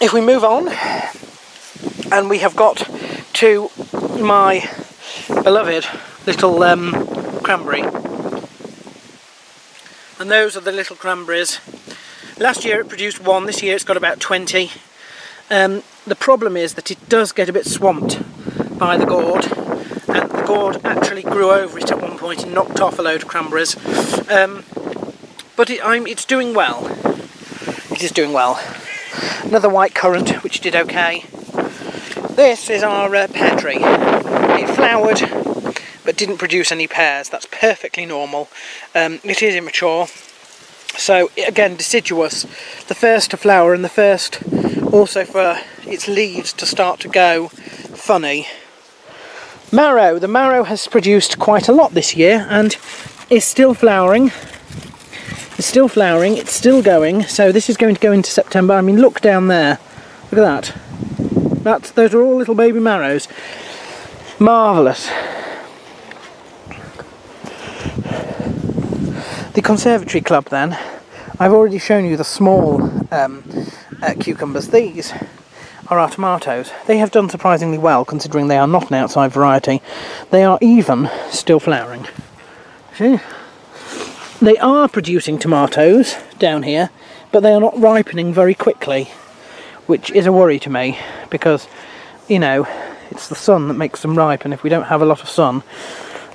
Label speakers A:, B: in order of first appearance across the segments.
A: if we move on, and we have got to my beloved little cranberry, and those are the little cranberries. Last year it produced 1, this year it's got about 20. The problem is that it does get a bit swamped by the gourd, and the gourd actually grew over it at one point and knocked off a load of cranberries. But it's doing well. It is doing well. Another white currant, which did okay. This is our pear tree. It flowered, but didn't produce any pears. That's perfectly normal. It is immature. So, again, deciduous. The first to flower, and the first also for its leaves to start to go funny. Marrow. The marrow has produced quite a lot this year, and is still flowering. It's still flowering, it's still going, so this is going to go into September. I mean, look down there, look at that. Those are all little baby marrows. Marvellous. The Conservatory Club then, I've already shown you the small cucumbers. These are our tomatoes. They have done surprisingly well, considering they are not an outside variety. They are even still flowering. See? They are producing tomatoes down here, but they are not ripening very quickly, which is a worry to me, because, you know, it's the sun that makes them ripe, and if we don't have a lot of sun...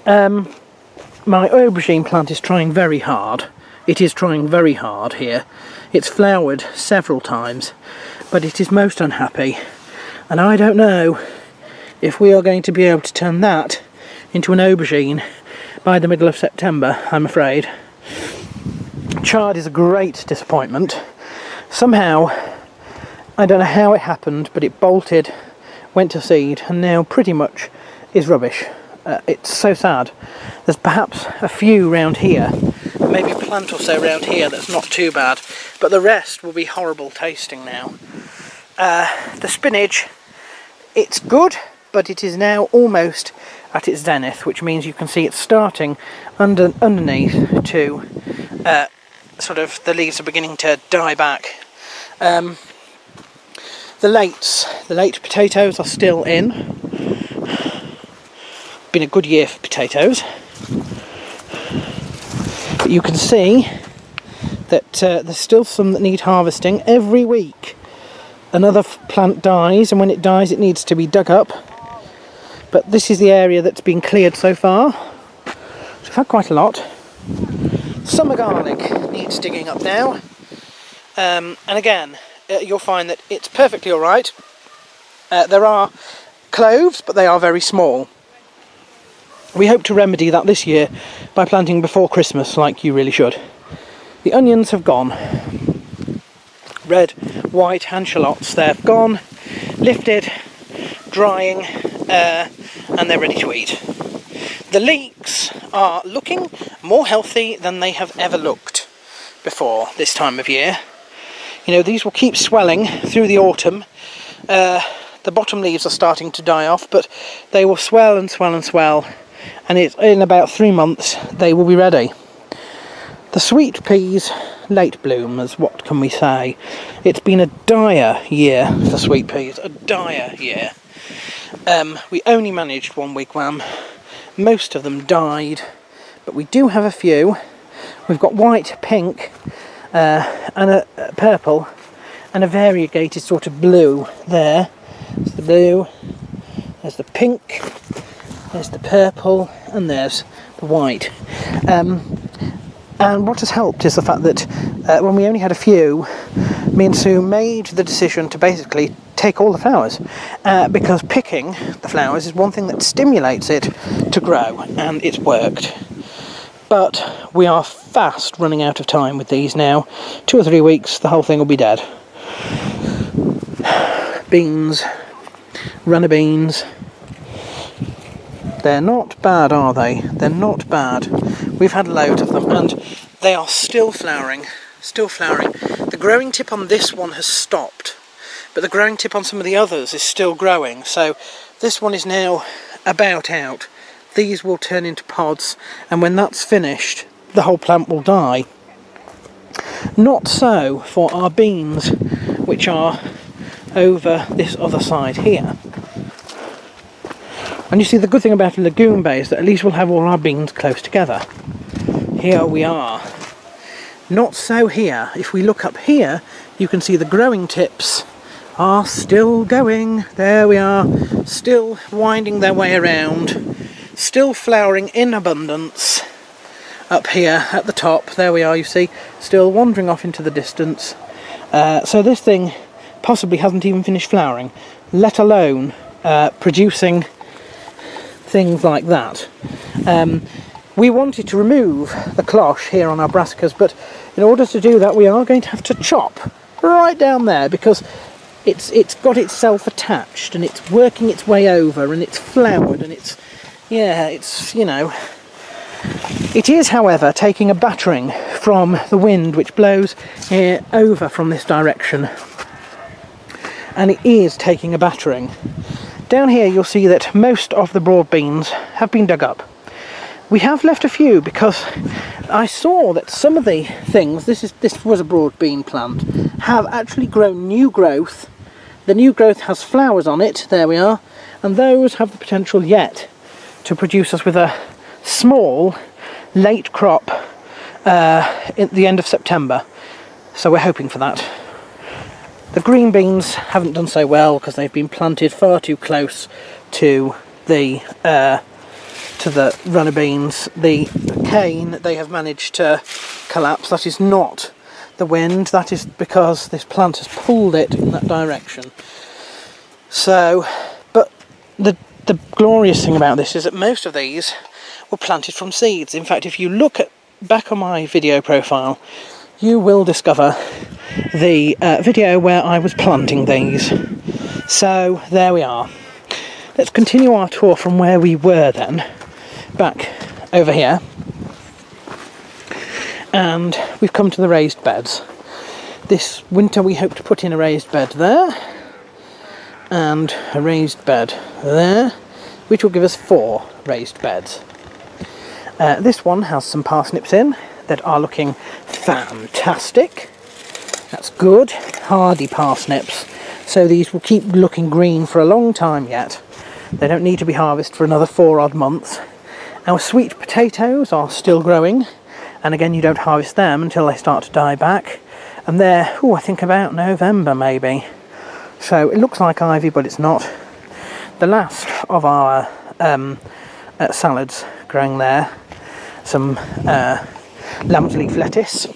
A: my aubergine plant is trying very hard. It is trying very hard here. It's flowered several times, but it is most unhappy, and I don't know if we are going to be able to turn that into an aubergine by the middle of September, I'm afraid. Chard is a great disappointment. Somehow, I don't know how it happened, but it bolted, went to seed, and now pretty much is rubbish. It's so sad. There's perhaps a few round here, maybe a plant or so round here that's not too bad, but the rest will be horrible tasting now. The spinach, it's good, but it is now almost at its zenith, which means you can see it's starting underneath to sort of, the leaves are beginning to die back. The late potatoes are still in. Been a good year for potatoes. But you can see that there's still some that need harvesting. Every week another plant dies, and when it dies it needs to be dug up. But this is the area that's been cleared so far. So we've had quite a lot. Summer garlic needs digging up now. And again, you'll find that it's perfectly alright. There are cloves, but they are very small. We hope to remedy that this year by planting before Christmas, like you really should. The onions have gone. Red, white, and shallots, they've gone, lifted, drying, and they're ready to eat. The leeks are looking more healthy than they have ever looked before this time of year. You know, these will keep swelling through the autumn. The bottom leaves are starting to die off, but they will swell and swell and swell, and in about 3 months they will be ready. The sweet peas, late bloomers, what can we say? It's been a dire year for sweet peas, a dire year. We only managed 1 wigwam. Most of them died, but we do have a few. We've got white, pink, and a purple, and a variegated sort of blue there. There's the blue, there's the pink, there's the purple, and there's the white. And what has helped is the fact that when we only had a few, me and Sue made the decision to basically take all the flowers, because picking the flowers is one thing that stimulates it to grow, and it's worked. But we are fast running out of time with these now. 2 or 3 weeks, the whole thing will be dead. Beans, runner beans. They're not bad, are they? They're not bad. We've had loads of them, and they are still flowering. Still flowering. The growing tip on this one has stopped, but the growing tip on some of the others is still growing. So this one is now about out. These will turn into pods, and when that's finished, the whole plant will die. Not so for our beans, which are over this other side here. And you see, the good thing about a legume bay is that at least we'll have all our beans close together. Here we are. Not so here. If we look up here, you can see the growing tips are still going. There we are, still winding their way around, still flowering in abundance. Up here at the top, there we are, you see, still wandering off into the distance. So this thing possibly hasn't even finished flowering, let alone producing things like that. We wanted to remove the cloche here on our brassicas, but in order to do that we are going to have to chop right down there, because it's got itself attached and it's working its way over and it's flowered and it's, yeah, it's, you know. It is, however, taking a battering from the wind which blows here over from this direction, and it is taking a battering. Down here you'll see that most of the broad beans have been dug up. We have left a few because I saw that some of the things, this was a broad bean plant, have actually grown new growth. The new growth has flowers on it, there we are, and those have the potential yet to produce us with a small late crop at the end of September, so we're hoping for that. The green beans haven't done so well because they've been planted far too close to the runner beans. The cane, they have managed to collapse. That is not the wind, that is because this plant has pulled it in that direction. So, but the glorious thing about this is that most of these were planted from seeds. In fact, if you look back on my video profile, you will discover the video where I was planting these. So there we are. Let's continue our tour from where we were then, back over here. And we've come to the raised beds. This winter we hope to put in a raised bed there, and a raised bed there, which will give us 4 raised beds. This one has some parsnips in that are looking fantastic. That's good, hardy parsnips. So these will keep looking green for a long time yet. They don't need to be harvested for another 4 odd months. Our sweet potatoes are still growing, and again you don't harvest them until they start to die back. And they're, I think about November maybe. So it looks like ivy, but it's not. The last of our salads growing there. Some lamb's leaf lettuce,